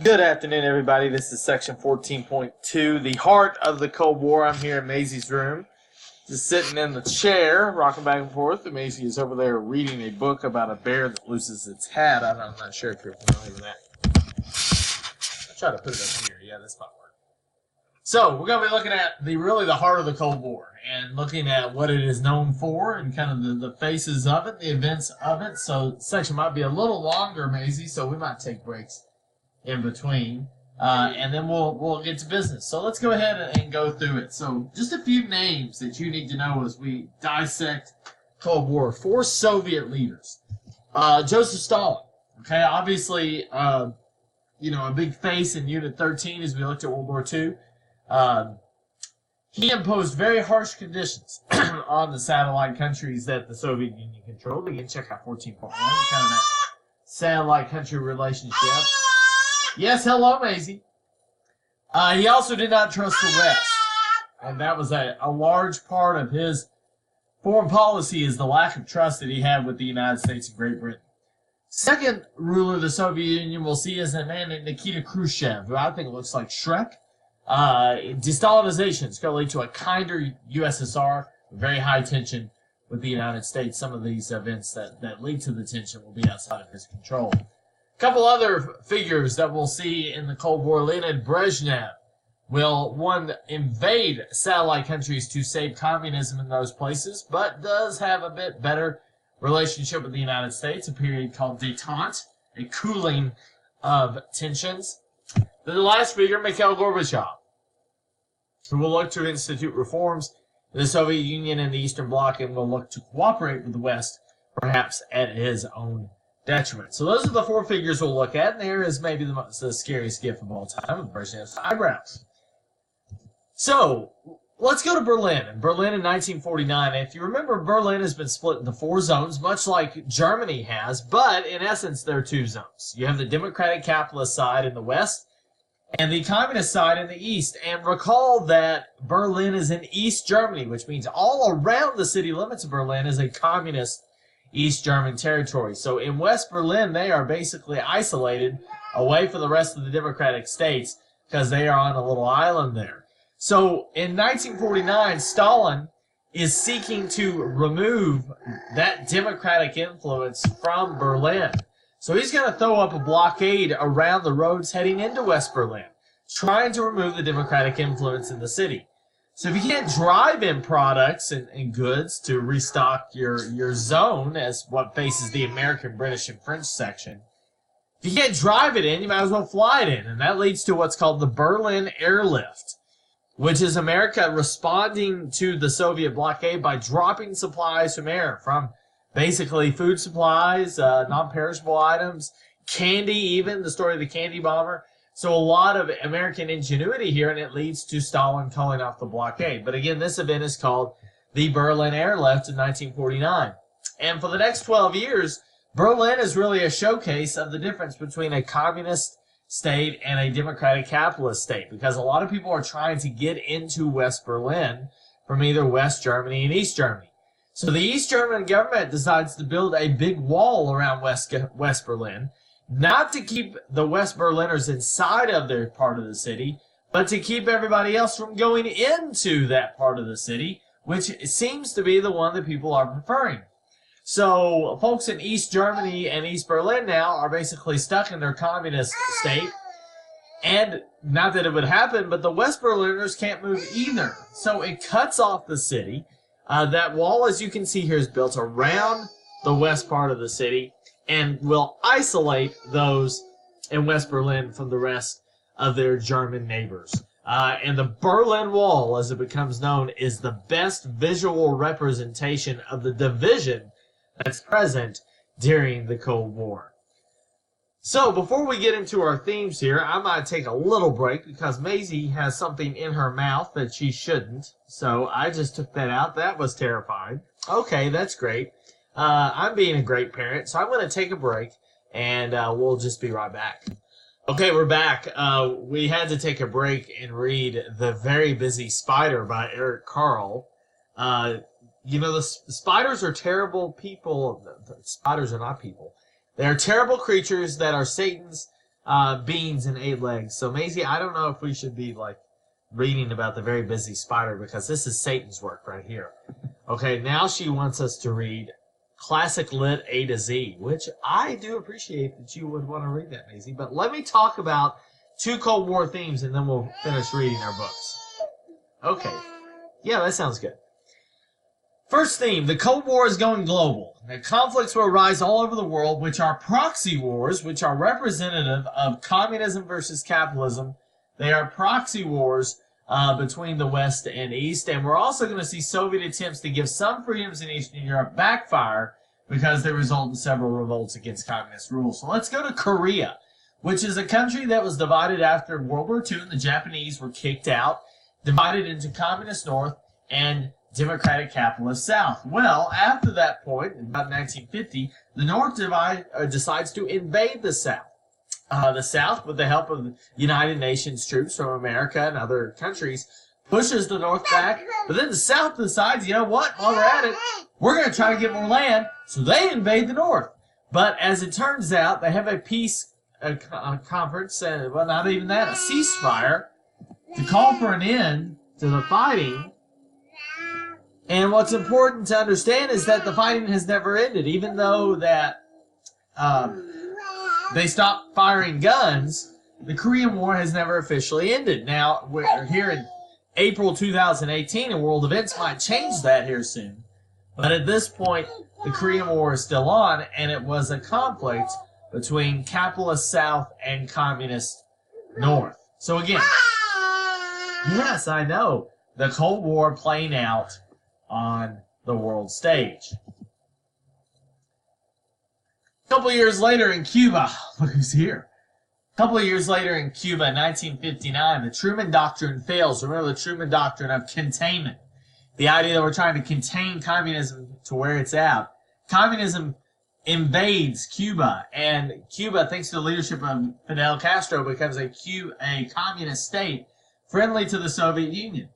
Good afternoon, everybody. This is section 14.2, the heart of the Cold War. I'm here in Maisie's room, just sitting in the chair, rocking back and forth. And Maisie is over there reading a book about a bear that loses its hat. I'm not sure if you're familiar with that. I'll try to put it up here. Yeah, this might work. So we're going to be looking at the heart of the Cold War and looking at what it is known for and kind of the faces of it, the events of it. So the section might be a little longer, Maisie, so we might take breaks in between, and then we'll get to business. So let's go ahead and go through it. So just a few names that you need to know as we dissect Cold War. 4 Soviet leaders. Joseph Stalin. Okay, obviously, a big face in Unit 13 as we looked at World War II. He imposed very harsh conditions on the satellite countries that the Soviet Union controlled. Again, check out 14.1, kind of that satellite country relationship. Yes, hello, Maisie. He also did not trust the West, and that was a large part of his foreign policy is the lack of trust that he had with the United States and Great Britain. Second ruler of the Soviet Union we'll see is a man named Nikita Khrushchev, who I think looks like Shrek. De-Stalinization is going to lead to a kinder USSR, very high tension with the United States. Some of these events that lead to the tension will be outside of his control. Couple other figures that we'll see in the Cold War. Leonid Brezhnev will, invade satellite countries to save communism in those places, but does have a bit better relationship with the United States, a period called détente, a cooling of tensions. Then the last figure, Mikhail Gorbachev, who will look to institute reforms in the Soviet Union and the Eastern Bloc and will look to cooperate with the West, perhaps at his own detriment. So those are the 4 figures we'll look at, and there is maybe the scariest gift of all time, with Brezhnev's eyebrows. So let's go to Berlin. And Berlin in 1949. If you remember, Berlin has been split into 4 zones, much like Germany has, but in essence, there are 2 zones. You have the democratic capitalist side in the west, and the communist side in the east. And recall that Berlin is in East Germany, which means all around the city limits of Berlin is a communist East German territory. So in West Berlin, they are basically isolated away from the rest of the democratic states because they are on a little island there. So in 1949, Stalin is seeking to remove that democratic influence from Berlin. So he's going to throw up a blockade around the roads heading into West Berlin, trying to remove the democratic influence in the city. So if you can't drive in products and goods to restock your zone as what faces the American, British, and French section, if you can't drive it in, you might as well fly it in. And that leads to what's called the Berlin Airlift, which is America responding to the Soviet blockade by dropping supplies from air, from basically food supplies, non-perishable items, candy even, the story of the candy bomber. So a lot of American ingenuity here, and it leads to Stalin calling off the blockade. But again, this event is called the Berlin Airlift in 1949. And for the next 12 years, Berlin is really a showcase of the difference between a communist state and a democratic capitalist state, because a lot of people are trying to get into West Berlin from either West Germany and East Germany. So the East German government decides to build a big wall around West Berlin, not to keep the West Berliners inside of their part of the city, but to keep everybody else from going into that part of the city, which seems to be the one that people are preferring. So folks in East Germany and East Berlin now are basically stuck in their communist state. And not that it would happen, but the West Berliners can't move either. So it cuts off the city. That wall, as you can see here, is built around the west part of the city and will isolate those in West Berlin from the rest of their German neighbors. And the Berlin Wall, as it becomes known, is the best visual representation of the division that's present during the Cold War. So before we get into our themes here, I might take a little break because Maisie has something in her mouth that she shouldn't. So I just took that out. That was terrifying. Okay, that's great. I'm being a great parent, so I'm going to take a break, and we'll just be right back. Okay, we're back. We had to take a break and read The Very Busy Spider by Eric Carle. The spiders are terrible people. The spiders are not people. They are terrible creatures that are Satan's beans and 8 legs. So, Maisie, I don't know if we should be, like, reading about the very busy spider, because this is Satan's work right here. Okay, now she wants us to read Classic Lit A to Z, which I do appreciate that you would want to read that, Maisie. But let me talk about 2 Cold War themes, and then we'll finish reading our books. Okay. Yeah, that sounds good. First theme, the Cold War is going global. The conflicts will arise all over the world, which are proxy wars, which are representative of communism versus capitalism. They are proxy wars between the West and East. And we're also going to see Soviet attempts to give some freedoms in Eastern Europe backfire because they result in several revolts against communist rule. So let's go to Korea, which is a country that was divided after World War II, and the Japanese were kicked out, divided into communist North and democratic capitalist South. Well, after that point, in about 1950, the North decides to invade the South. The South, with the help of United Nations troops from America and other countries, pushes the North back. But then the South decides, you know what, while we're at it, we're going to try to get more land, so they invade the North. But as it turns out, they have a peace conference, well, not even that, a ceasefire, to call for an end to the fighting. And what's important to understand is that the fighting has never ended, even though that they stopped firing guns. The Korean War has never officially ended. Now, we're here in April 2018, and world events might change that here soon. But at this point, the Korean War is still on, and it was a conflict between capitalist South and communist North. So again, yes, I know, the Cold War playing out on the world stage. A couple years later in Cuba, look who's here. A couple of years later in Cuba, in 1959, the Truman Doctrine fails. Remember the Truman Doctrine of containment. The idea that we're trying to contain communism to where it's at. Communism invades Cuba, and Cuba, thanks to the leadership of Fidel Castro, becomes a communist state friendly to the Soviet Union.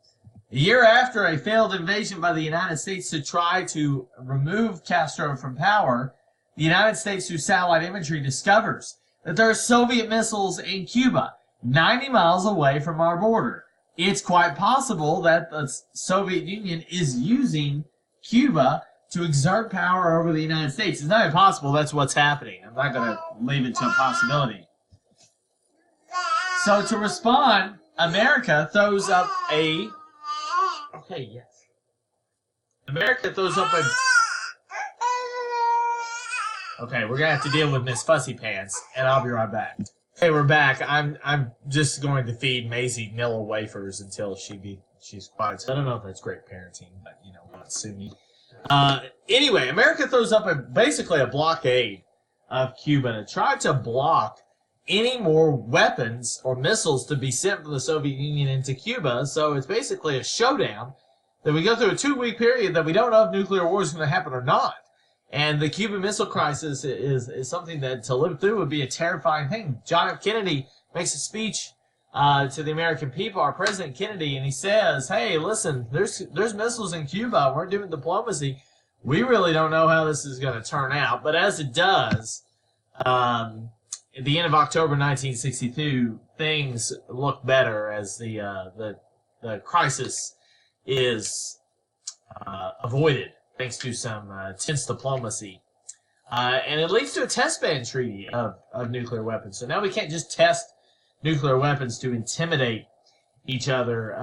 A year after a failed invasion by the United States to try to remove Castro from power, the United States, through satellite imagery, discovers that there are Soviet missiles in Cuba, 90 miles away from our border. It's quite possible that the Soviet Union is using Cuba to exert power over the United States. It's not impossible, that's what's happening. I'm not going to leave it to a possibility. So to respond, America throws up a... Okay, yes. America throws up a... Okay, we're gonna have to deal with Miss Fussy Pants, and I'll be right back. Okay, we're back. I'm just going to feed Maisie Nilla wafers until she's quiet. So I don't know if that's great parenting, but you know, not sue me. Anyway, America throws up basically a blockade of Cuba to try to block any more weapons or missiles to be sent from the Soviet Union into Cuba. So it's basically a showdown that we go through a 2-week period that we don't know if nuclear war is going to happen or not. And the Cuban Missile Crisis is something that to live through would be a terrifying thing. John F. Kennedy makes a speech to the American people, our President Kennedy, and he says, hey, listen, there's missiles in Cuba. We're doing diplomacy. We really don't know how this is going to turn out. But as it does, at the end of October 1962, things look better as the crisis is avoided, thanks to some tense diplomacy. And it leads to a test ban treaty of nuclear weapons. So now we can't just test nuclear weapons to intimidate each other,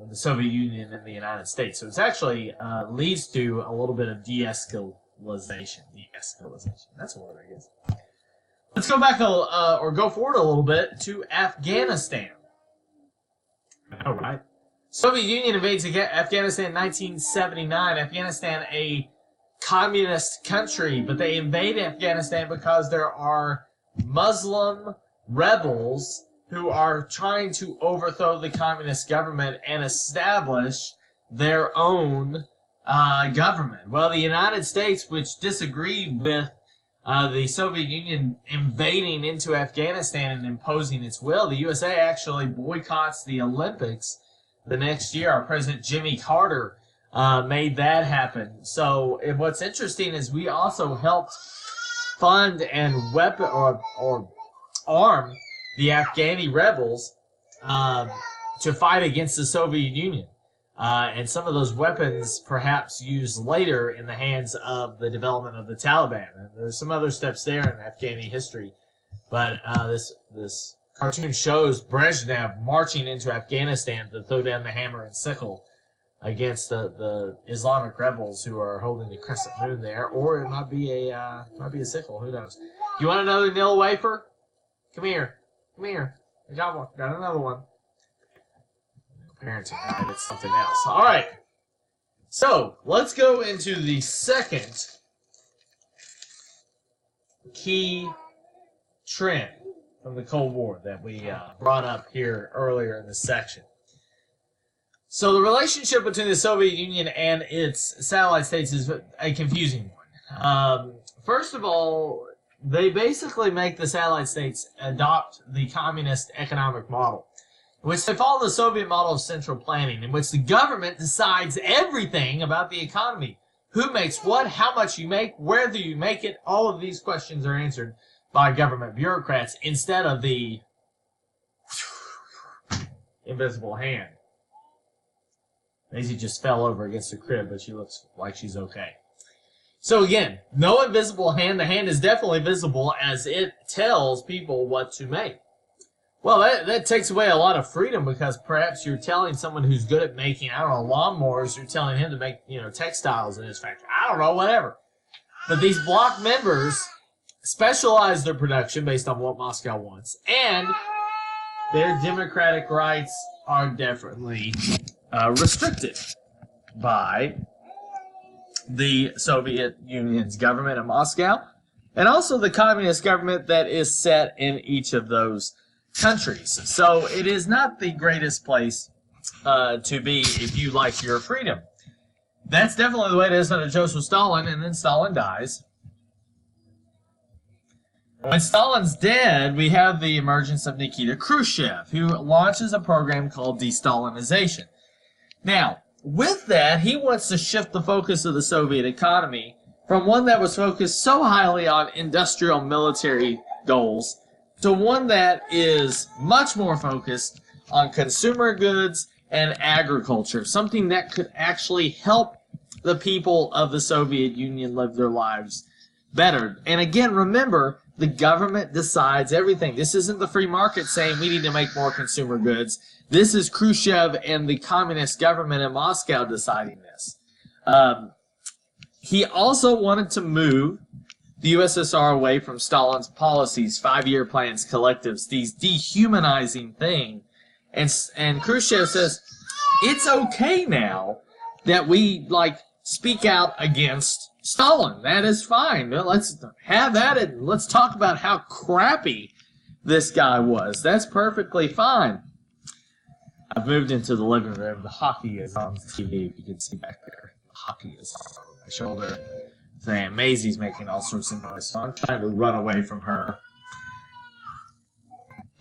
the Soviet Union and the United States. So it's actually leads to a little bit of de-escalation. De-escalation. That's a word, I guess. Let's go back or go forward a little bit to Afghanistan. All right. Soviet Union invades Afghanistan in 1979. Afghanistan, a communist country, but they invade Afghanistan because there are Muslim rebels who are trying to overthrow the communist government and establish their own government. Well, the United States, which disagreed with the Soviet Union invading into Afghanistan and imposing its will, the USA actually boycotts the Olympics the next year. Our President Jimmy Carter made that happen. So what's interesting is we also helped fund and arm the Afghani rebels to fight against the Soviet Union. And some of those weapons perhaps used later in the hands of the development of the Taliban. And there's some other steps there in Afghani history. But this cartoon shows Brezhnev marching into Afghanistan to throw down the hammer and sickle against the Islamic rebels who are holding the crescent moon there. Or it might be a sickle. Who knows? You want another nil wafer? Come here. Come here. I got one. Got another one. Parenting guide, it's something else. All right. So let's go into the second key trend from the Cold War that we brought up here earlier in this section. So the relationship between the Soviet Union and its satellite states is a confusing one. First of all, they basically make the satellite states adopt the communist economic model, in which they follow the Soviet model of central planning, in which the government decides everything about the economy. Who makes what, how much you make, where do you make it, all of these questions are answered by government bureaucrats instead of the invisible hand. Maisie just fell over against the crib, but she looks like she's okay. So again, no invisible hand. The hand is definitely visible as it tells people what to make. Well, that takes away a lot of freedom, because perhaps you're telling someone who's good at making, I don't know, lawnmowers, you're telling him to make, textiles in his factory. I don't know, whatever. But these bloc members specialize their production based on what Moscow wants, and their democratic rights are definitely restricted by the Soviet Union's government in Moscow, and also the communist government that is set in each of those countries. So it is not the greatest place to be if you like your freedom. That's definitely the way it is under Joseph Stalin, and then Stalin dies. When Stalin's dead, we have the emergence of Nikita Khrushchev, who launches a program called de-Stalinization. Now, with that, he wants to shift the focus of the Soviet economy from one that was focused so highly on industrial military goals to one that is much more focused on consumer goods and agriculture, something that could actually help the people of the Soviet Union live their lives better. And again, remember, the government decides everything. This isn't the free market saying we need to make more consumer goods. This is Khrushchev and the communist government in Moscow deciding this. He also wanted to move the USSR away from Stalin's policies, 5-year plans, collectives, these dehumanizing things. And Khrushchev says, it's okay now that we, speak out against Stalin. That is fine. Let's have at it. Let's talk about how crappy this guy was. That's perfectly fine. I've moved into the living room. The hockey is on TV, if you can see back there. The hockey is on my shoulder. And Maisie's making all sorts of noise, so I'm trying to run away from her.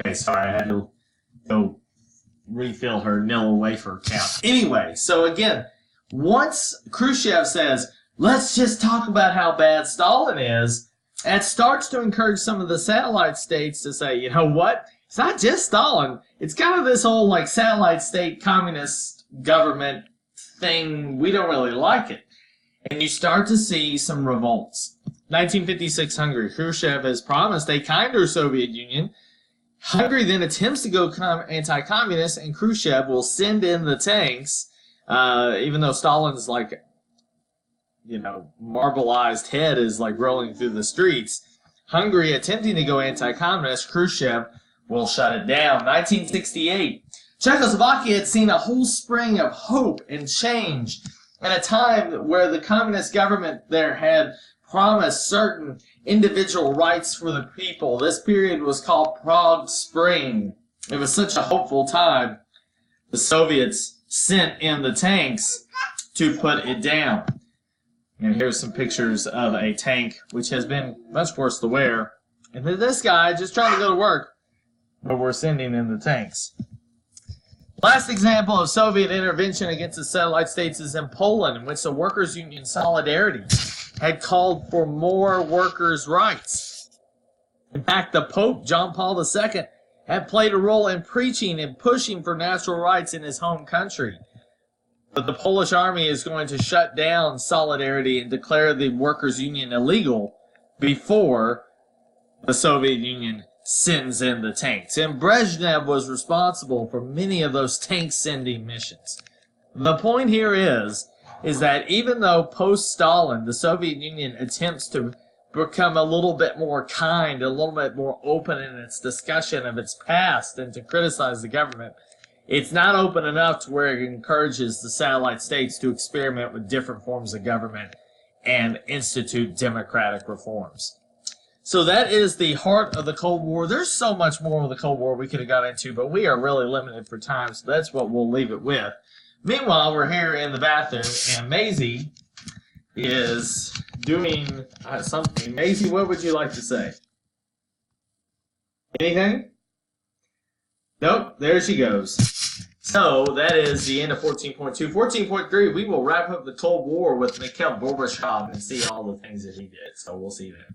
Okay, sorry, I had to go refill her Nilla wafer count. Anyway, so again, once Khrushchev says, let's just talk about how bad Stalin is, that starts to encourage some of the satellite states to say, you know what? It's not just Stalin. It's kind of this whole satellite state communist government thing. We don't really like it. And you start to see some revolts. 1956 Hungary. Khrushchev has promised a kinder Soviet Union. Hungary then attempts to go anti-communist, and Khrushchev will send in the tanks, even though Stalin's marbleized head is rolling through the streets. Hungary attempting to go anti-communist, Khrushchev will shut it down. 1968. Czechoslovakia had seen a whole spring of hope and change at a time where the communist government there had promised certain individual rights for the people. This period was called Prague Spring. It was such a hopeful time. The Soviets sent in the tanks to put it down. And here's some pictures of a tank, which has been much worse to wear. And then this guy just trying to go to work, but we're sending in the tanks. Last example of Soviet intervention against the satellite states is in Poland, in which the Workers' Union Solidarity had called for more workers' rights. In fact, the Pope, John Paul II, had played a role in preaching and pushing for natural rights in his home country. But the Polish army is going to shut down Solidarity and declare the workers' union illegal before the Soviet Union sends in the tanks. And Brezhnev was responsible for many of those tank-sending missions. The point here is that even though post-Stalin, the Soviet Union attempts to become a little bit more kind, a little bit more open in its discussion of its past and to criticize the government, it's not open enough to where it encourages the satellite states to experiment with different forms of government and institute democratic reforms. So that is the heart of the Cold War. There's so much more of the Cold War we could have got into, but we are really limited for time, so that's what we'll leave it with. Meanwhile, we're here in the bathroom, and Maisie is doing something. Maisie, what would you like to say? Anything? Nope, there she goes. So, that is the end of 14.2. 14.3, we will wrap up the Cold War with Mikhail Gorbachev and see all the things that he did. So, we'll see you then.